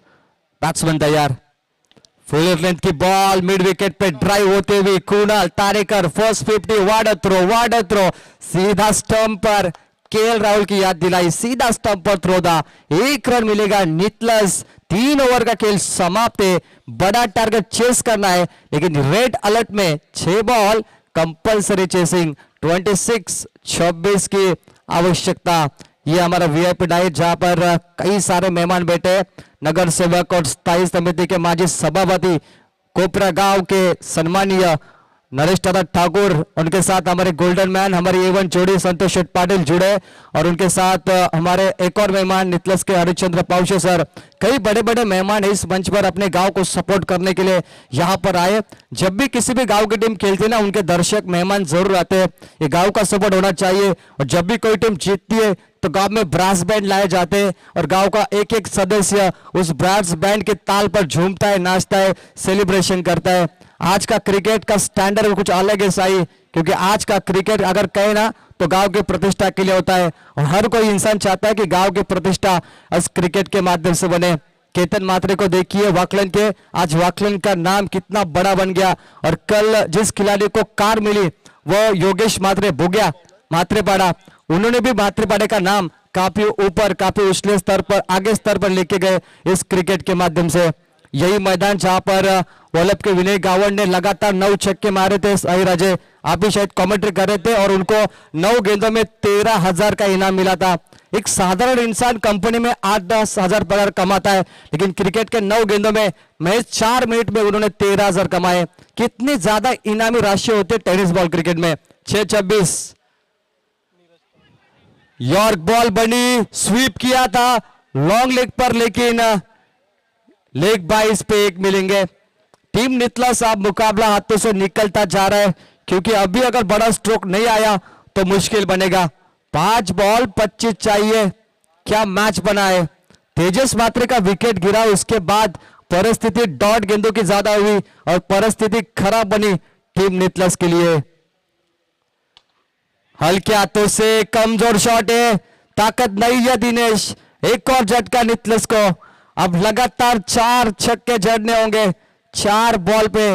बैट्समैन तैयार, फुल लेंथ की बॉल मिड विकेट पे ड्राइव होते हुए कुणाल तारेकर, फर्स्ट 50, वार्ड थ्रो, सीधा स्टंप पर, केएल राहुल की याद दिलाई, सीधा स्टंप पर थ्रो था, 1 रन मिलेगा निकलस। 3 ओवर का खेल समाप्त है, बड़ा टारगेट चेस करना है, लेकिन रेड अलर्ट में 6 बॉल कंपल्सरी चेसिंग, 26 की आवश्यकता। ये हमारा वीआईपी डाइट जहां पर कई सारे मेहमान बैठे, नगर सेवक और स्थायी समिति के माजी सभापति, कोपरा गांव के सम्मानीय नरेश दादा ठाकुर, उनके साथ हमारे गोल्डन मैन, हमारी एवन जोड़ी संतोष शेठ पाटिल जुड़े, और उनके साथ हमारे एक और मेहमान नितलस के हरिश्चंद्र पावशे सर। कई बड़े बड़े मेहमान इस मंच पर अपने गांव को सपोर्ट करने के लिए यहाँ पर आए। जब भी किसी भी गांव की टीम खेलती है ना, उनके दर्शक मेहमान जरूर आते हैं। ये गांव का सपोर्ट होना चाहिए। और जब भी कोई टीम जीतती है तो गांव में ब्रास बैंड लाए जाते हैं और गांव का एक एक सदस्य उस ब्रास बैंड के ताल पर झूमता है, नाचता है, सेलिब्रेशन करता है। आज का क्रिकेट का स्टैंडर्ड कुछ अलग है साई, क्योंकि आज का क्रिकेट अगर कहे ना तो गांव की प्रतिष्ठा के लिए होता है, और हर कोई इंसान चाहता है कि गांव की प्रतिष्ठा इस क्रिकेट के माध्यम से बने। केतन मात्रे को देखिए, वाकलन के, आज वाकलन का नाम कितना बड़ा बन गया। और कल जिस खिलाड़ी को कार मिली वो योगेश मात्रे भोग्या मात्रेपाड़ा, उन्होंने भी मात्रेपाड़े का नाम काफी ऊपर, काफी उछले स्तर पर, आगे स्तर पर लेके गए इस क्रिकेट के माध्यम से। यही मैदान जहां पर वल्लभ के विनय गावड़ ने लगातार 9 छक्के मारे थे, साई राजे आप भी शायद कमेंट्री कर रहे थे, और उनको 9 गेंदों में 13,000 का इनाम मिला था। एक साधारण इंसान कंपनी में 8-10 हजार पगार कमाता है, लेकिन क्रिकेट के 9 गेंदों में महज 4 मिनट में उन्होंने 13,000 कमाए। कितनी ज्यादा इनामी राशि होती है टेनिस बॉल क्रिकेट में। 6-26 यॉर्क बॉल बनी, स्वीप किया था लॉन्ग लेग पर, लेकिन लेग बाइस पे 1 मिलेंगे। टीम नितला साहब मुकाबला हाथों से निकलता जा रहा है, क्योंकि अभी अगर बड़ा स्ट्रोक नहीं आया तो मुश्किल बनेगा। 5 बॉल 25 चाहिए। क्या मैच बना है। तेजस मात्रे का विकेट गिरा, उसके बाद परिस्थिति डॉट गेंदों की ज्यादा हुई और परिस्थिति खराब बनी टीम नितलस के लिए। हल्के हाथों से कमजोर शॉट है, ताकत नहीं है दिनेश। एक और झटका नितलस को। अब लगातार 4 छक्के जड़ने होंगे 4 बॉल पे।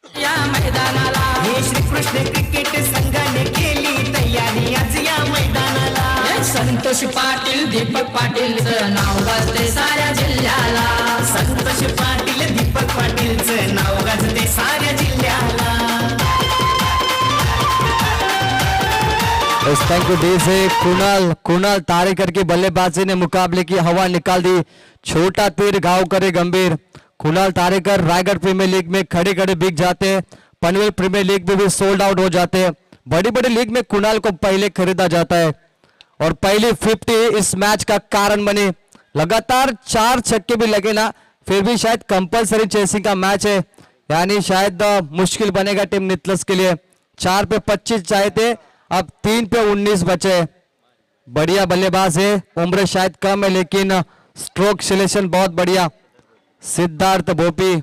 या मैदानाला हे श्रीकृष्ण क्रिकेट संघाने केली तयारी आज या मैदानाला। संतोष पाटील, दीपक पाटीलचं नाव गाजते साऱ्या जिल्ह्याला, संतोष पाटील, दीपक पाटीलचं नाव गाजते साऱ्या जिल्ह्याला। थैंक यू डी से कुणाल तारेकर की बल्लेबाजी ने मुकाबले की हवा निकाल दी। छोटा तीर घाव करे गंभीर। कुणाल तारेकर रायगढ़ प्रीमियर लीग में खड़े खड़े बिक जाते हैं, पनवेल प्रीमियर लीग में भी सोल्ड आउट हो जाते हैं। बड़ी बड़ी लीग में कुणाल को पहले खरीदा जाता है और पहली 50 इस मैच का कारण बनी। लगातार 4 छक्के भी लगे ना, फिर भी शायद कंपलसरी चेसिंग का मैच है, यानी शायद मुश्किल बनेगा टीम नितलस के लिए। 4 पे 25 चाहे थे, अब 3 पे 19 बचे। बढ़िया बल्लेबाज है, उम्र शायद कम है लेकिन स्ट्रोक सिलेक्शन बहुत बढ़िया। सिद्धार्थ भोपी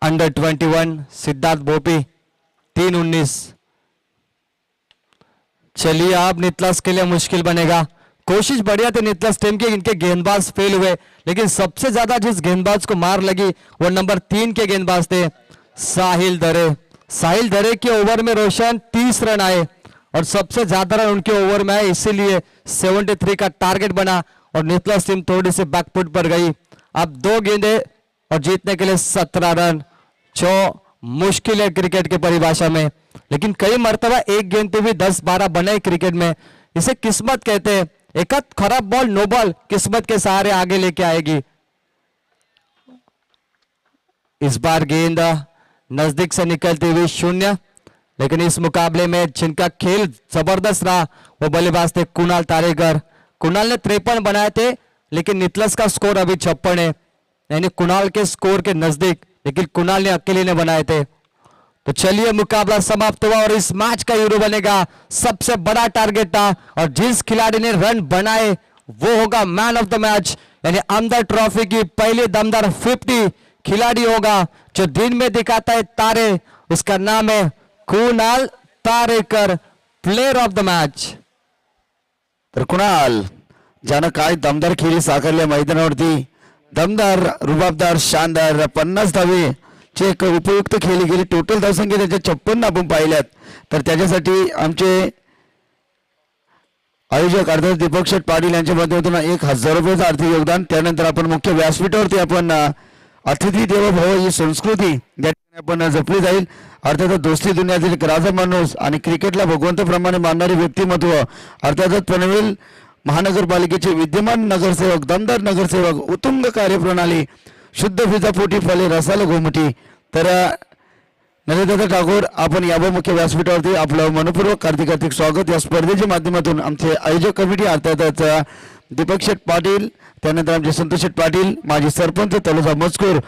अंडर 21 सिद्धार्थ भोपी 3-19। चलिए अब नितलस के लिए मुश्किल बनेगा। कोशिश बढ़िया थी नितलस टीम की, इनके गेंदबाज फेल हुए, लेकिन सबसे ज्यादा जिस गेंदबाज को मार लगी वो नंबर 3 के गेंदबाज थे साहिल दरे के ओवर में रोशन 30 रन आए और सबसे ज्यादा रन उनके ओवर में आए, इसीलिए 73 का टारगेट बना और नितलस टीम थोड़ी सी बैकफुट पर गई। अब 2 गेंदे और जीतने के लिए 17 रन, जो मुश्किल है क्रिकेट की परिभाषा में, लेकिन कई मर्तबा एक गेंद पे भी 10-12 बने क्रिकेट में। इसे किस्मत कहते हैं। एक खराब बॉल नो बॉल किस्मत के सहारे आगे लेके आएगी। इस बार गेंद नजदीक से निकलती हुई 0, लेकिन इस मुकाबले में जिनका खेल जबरदस्त रहा वो बल्लेबाज थे कुणाल तारेकर। कुणाल ने 53 बनाए थे, लेकिन नितलस का स्कोर अभी 56 है, यानी कुणाल के स्कोर के नजदीक, लेकिन कुणाल ने अकेले ने बनाए थे। तो चलिए मुकाबला समाप्त हुआ और इस मैच का हीरो बनेगा। सबसे बड़ा टारगेट था और जिस खिलाड़ी ने रन बनाए वो होगा मैन ऑफ द मैच, यानी अंदर ट्रॉफी की पहली दमदार 50 खिलाड़ी होगा जो दिन में दिखाता है तारे। उसका नाम है Kunal Tarekar, player of the match. तर कुणाल ज्यानं काय दमदार खेळी साकारल्या मैदानावरती, दमदार, रुबाबदार, शानदार 50 धावे चे एक उपयुक्त खेळली गेली। टोटल धावसंख्या त्याच्या 56 आपण पाहिल्यात, तर त्याच्यासाठी आमचे आयोजक अर्थात दीपक शेठ पाटील यांच्या माध्यमातून 1000 रुपयाचं आर्थिक योगदान। त्यानंतर आपण मुख्य व्यासपीठावरती आपण अतिथी देवो भव ही संस्कृती या ठिकाणी आपण जपली जाईल। अर्थात दोस्ती दुनियातील एक राजा माणूस आणि क्रिकेटला भगवंताप्रमाणे मानणारे व्यक्तिमत्व अर्थात पनवेल महानगरपालिकेचे विद्यमान नगरसेवक, दमदार नगरसेवक, उत्तुंग कार्यप्रणाली, शुद्ध फिजापोटी फले रसाल गोमटी, तर नरेंद्र ठाकूर आपण यावं मुख्य व्यासपीठावरती आपलं मनपूर्वक हार्दिक स्वागत। या स्पर्धेच्या माध्यमातून आमचे आयोजक कमिटी अर्थातच दीपक शेठ पाटील, त्यानंतर आमचे संतोष शेठ पाटील, माजी सरपंच तलोजा मजकूर,